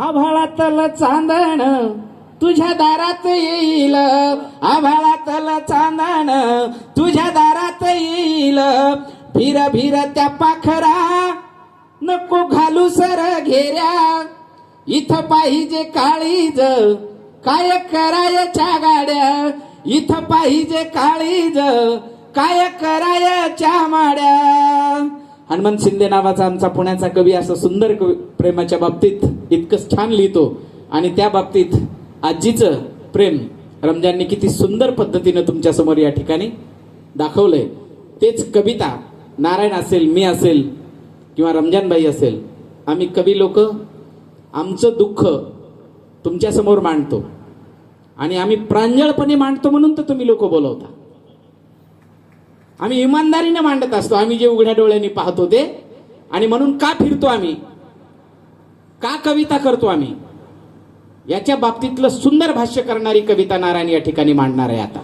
आभाळातल चांदण तुझ्या दारात येईल, आभाळातल चांदण तुझ्या दारात येईल, भिर भिर त्या पाखरा नको घालू सर घेऱ्या, इथं पाहिजे काळीज काय करायच्या गाड्या, इथं पाहिजे काळीज काय करायच्या माड्या. हनुमंत शिंदे नावाचा आमचा पुण्याचा कवी असं सुंदर प्रेमाच्या बाबतीत इतकं छान लिहितो. आणि त्या बाबतीत आजीचं प्रेम रमजानने किती सुंदर पद्धतीनं तुमच्या समोर या ठिकाणी दाखवलंय. तेच कविता नारायण असेल, मी असेल किंवा रमजानबाई असेल, आम्ही कवी लोक आमचं दुःख तुमच्या समोर मांडतो आणि आम्ही प्रांजळपणे मांडतो म्हणून तर तुम्ही लोक बोलवता. आम्ही इमानदारीने मांडत असतो, आम्ही जे उघड्या डोळ्यांनी पाहतो ते. आणि म्हणून का फिरतो आम्ही, का कविता करतो आम्ही, याच्या बाबतीतलं सुंदर भाष्य करणारी कविता नारायण या ठिकाणी मांडणार आहे आता.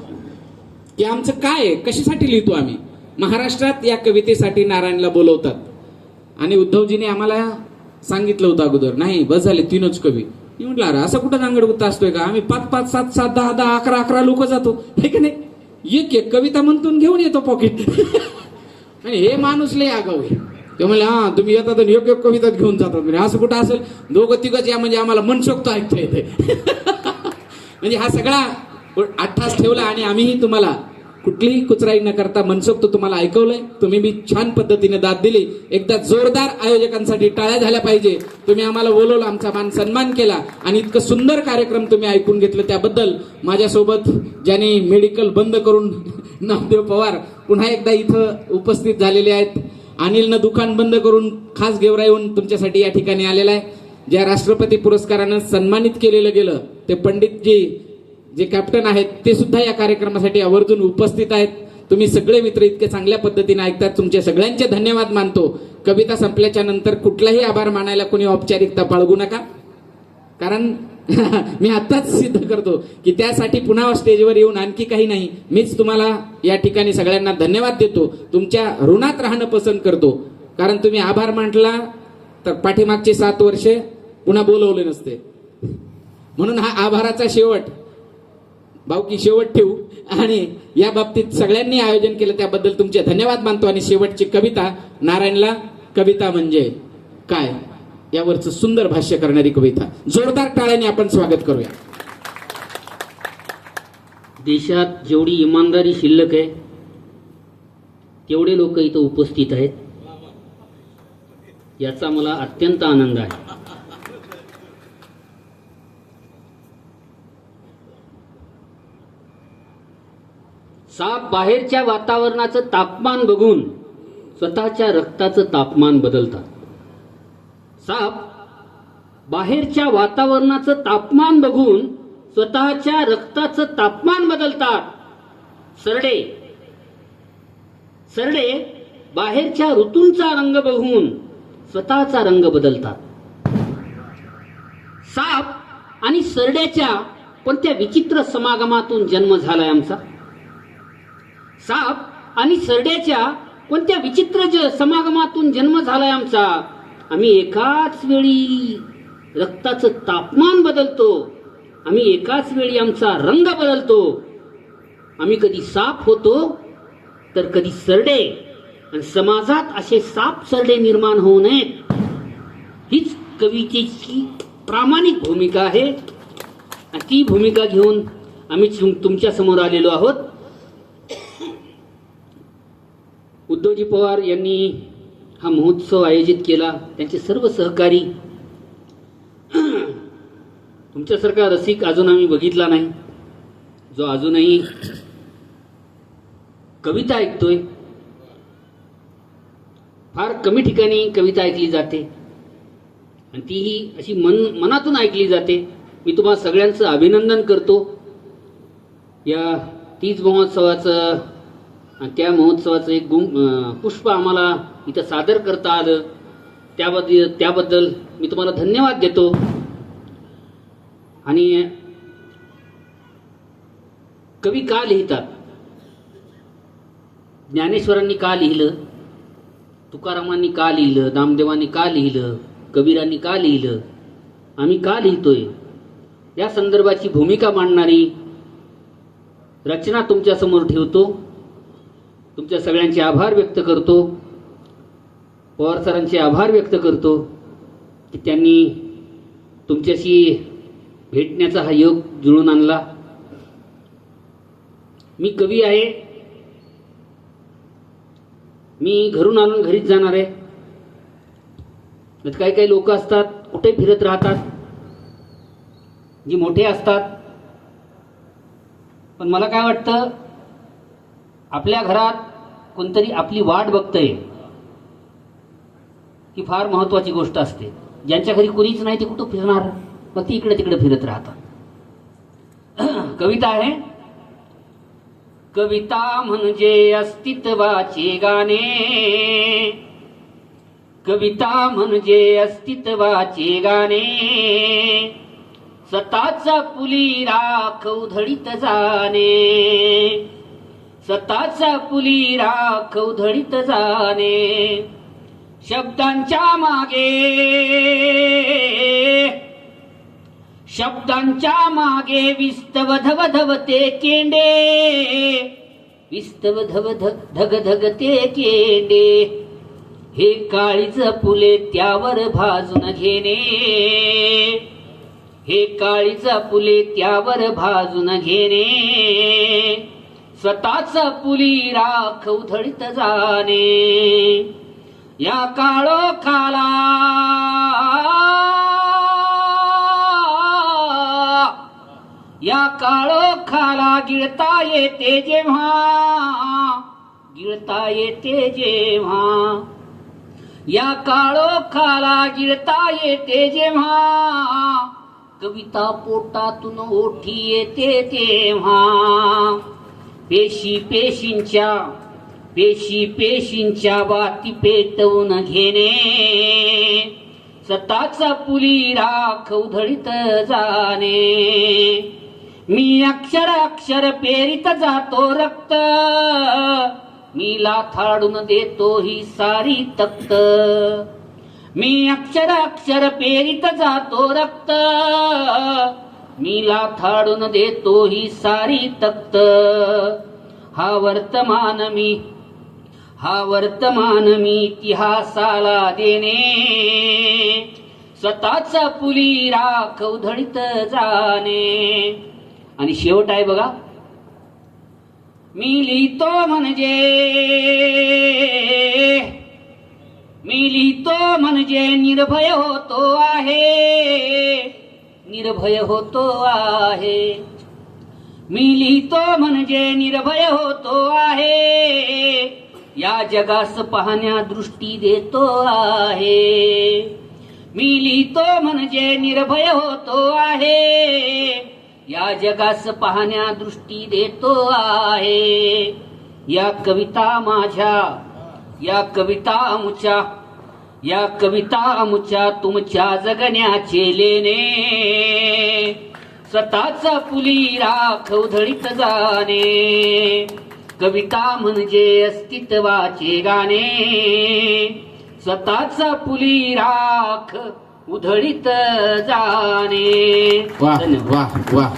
की आमचं काय, कशासाठी लिहितो आम्ही. महाराष्ट्रात या कवितेसाठी नारायणला बोलवतात. आणि उद्धवजीने आम्हाला सांगितलं होतं अगोदर, नाही बस झाले 3च कवी. मी म्हटलं अरे असं कुठं गांगडगुत्ता असतोय का, आम्ही 5-5, 7-7, 10-10, 11-11 लोक जातो, हे की नाही. एक कविता म्हणतून घेऊन येतो पॉकेट. आणि हे माणूस लय आगाऊ आहे. ते म्हणले हा तुम्ही येतात आणि एक कविता घेऊन जातात, म्हणजे असं कुठं असेल. 2-3 या म्हणजे आम्हाला मनसोक्त ऐकता येते. म्हणजे हा सगळा अट्ठास ठेवला आणि आम्हीही तुम्हाला कुठलीही कुचराई न करता मनसोक्त तुम्हाला ऐकवलंय. तुम्ही बी छान पद्धतीने दाद दिली. एकदा जोरदार आयोजकांसाठी टाळ्या झाल्या पाहिजे. तुम्ही आम्हाला बोलवलं, आमचा मान सन्मान केला आणि इतकं सुंदर कार्यक्रम तुम्ही ऐकून घेतलं त्याबद्दल. माझ्यासोबत ज्यांनी मेडिकल बंद करून नामदेव पवार पुन्हा एकदा इथं उपस्थित झालेले आहेत. अनिलनं दुकान बंद करून खास गेवरा येऊन तुमच्यासाठी या ठिकाणी आलेला आहे. ज्या राष्ट्रपती पुरस्कारानं सन्मानित केलेलं गेलं ते पंडितजी जे कॅप्टन आहेत ते सुद्धा या कार्यक्रमासाठी आवर्जून उपस्थित आहेत. तुम्ही सगळे मित्र इतके चांगल्या पद्धतीने ऐकतात, तुमचे सगळ्यांचे धन्यवाद मानतो. कविता संपल्याच्या नंतर कुठलाही आभार मानायला कोणी औपचारिकता बाळगू नका, कारण मी आत्ताच सिद्ध करतो की त्यासाठी पुन्हा स्टेजवर येऊन आणखी काही नाही, मीच तुम्हाला या ठिकाणी सगळ्यांना धन्यवाद देतो. तुमच्या ऋणात राहणं पसंत करतो, कारण तुम्ही आभार मांडला तर पाठीमागचे 7 वर्षे पुन्हा बोलवले नसते. म्हणून हा आभाराचा शेवट भाऊकी शेवट ठेवू. आणि या बाबतीत सगळ्यांनी आयोजन केलं त्याबद्दल तुमचे धन्यवाद मानतो. आणि शेवटची कविता नारायणला कविता म्हणजे काय यावरचं सुंदर भाष्य करणारी कविता जोरदार टाळ्याने आपण स्वागत करूया. देशात जेवढी इमानदारी शिल्लक आहे तेवढे लोक इथं उपस्थित आहेत, याचा मला अत्यंत आनंद आहे. साप बाहेरच्या वातावरणाचं तापमान बघून स्वतःच्या रक्ताचं तापमान बदलतात. साप बाहेरच्या वातावरणाचं तापमान बघून स्वतःच्या रक्ताचं तापमान बदलतात. सरडे बाहेरच्या ऋतूंचा रंग बघून स्वतःचा रंग बदलतात. साप आणि सरड्याच्या कोणत्या विचित्र समागमातून जन्म झालाय आमचा. साप आणि सरड्याच्या कोणत्या विचित्र समागमातून जन्म झालाय आमचा. आम्ही एकाच वेळी रक्ताचं तापमान बदलतो, आम्ही एकाच वेळी आमचा रंग बदलतो. आम्ही कधी साप होतो तर कधी सरडे. आणि समाजात असे साप सरडे निर्माण होऊ नयेत हीच कवितेची प्रामाणिक भूमिका आहे. आणि ती भूमिका घेऊन आम्ही तुमच्या समोर आलेलो आहोत. उद्धवजी पवार यांनी हा महोत्सव आयोजित केला, त्यांचे सर्व सहकारी. तुमच्यासारखा रसिक अजून आम्ही बघितला नाही जो अजूनही कविता ऐकतोय. फार कमी ठिकाणी कविता ऐकली जाते आणि तीही अशी मनातून ऐकली जाते. मी तुम्हा सगळ्यांचं अभिनंदन करतो. या 30 महोत्सवाचं आणि त्या महोत्सवाचं एक पुष्प आम्हाला इथं सादर करता आलं त्याबद्दल मी तुम्हाला धन्यवाद देतो. आणि कवी का लिहितात, ज्ञानेश्वरांनी का लिहिलं, तुकारामांनी का लिहिलं, नामदेवांनी का लिहिलं, कबीरांनी का लिहिलं, आम्ही का लिहितोय या संदर्भाची भूमिका मांडणारी रचना तुमच्या समोर ठेवतो. तुमच्या सगळ्यांचे आभार व्यक्त करतो. पवार सरांचे आभार व्यक्त करतो की त्यांनी तुमच्याशी भेटण्याचा हा योग जुळून आणला. मी कवी आहे. मी घरून आणून घरीच जाणार आहे. काही काही लोक असतात कुठे फिरत राहतात, जी मोठे असतात. पण मला काय वाटतं, आपल्या घरात कोणतरी आपली वाट बघतंय ही फार महत्वाची गोष्ट असते. ज्यांच्या घरी कुणीच नाही ते कुठं फिरणार, मग ती इकडे तिकडे फिरत राहतात. कविता आहे. कविता म्हणजे अस्तित्वाचे गाणे, कविता म्हणजे अस्तित्वाचे गाणे, स्वतःचा पुली राख उधळीत जाणे, स्वतःचा पुली राख उधळीत जाणे. शब्दांच्या मागे विस्तव धवधवते केंडे, विस्तव धगधगते केंडे. हे काळीज फुले त्यावर भाजून घेणे, हे काळीज फुले त्यावर भाजून घेणे. स्वतःच पुली राख उधळीत जाणे. या काळोखाला या काळोखाला गिळता येते जेव्हा, गिळता येते जेव्हा. या काळोखाला गिळता येते जेव्हा, कविता पोटातून ओठी येते तेव्हा. पेशी पेशींच्या बाती पेटवून घेणे, स्वतःचा पुली राख उधळीत जाणे. मी अक्षर अक्षर पेरीत जातो रक्त, मी लाथाडून देतो ही सारी तक्त. मी अक्षर अक्षर पेरीत जातो रक्त, मी लाथाडून देतो ही सारी तक्त. हा वर्तमान मी इतिहासाला देणे, स्वतःचा पुली राख उधळीत जाणे. आणि शेवट आहे बघा. मी लिहितो म्हणजे निर्भय होतो आहे, निर्भय होतो आहे. मी लिहितो म्हणजे निर्भय होतो आहे, या जगास पाहण्या दृष्टी देतो आहे. मी लिहितो म्हणजे निर्भय होतो आहे, या जगास पाहण्या दृष्टी देतो आहे. या कविता माझ्या, या कविता आमुच्या तुमच्या जगण्याचे लेणे, स्वतःचा पुली राख उधळीत जाणे. कविता म्हणजे अस्तित्वाचे गाणे, स्वतःचा पुली राख उधळीत जाणे. वाह वाह वाह.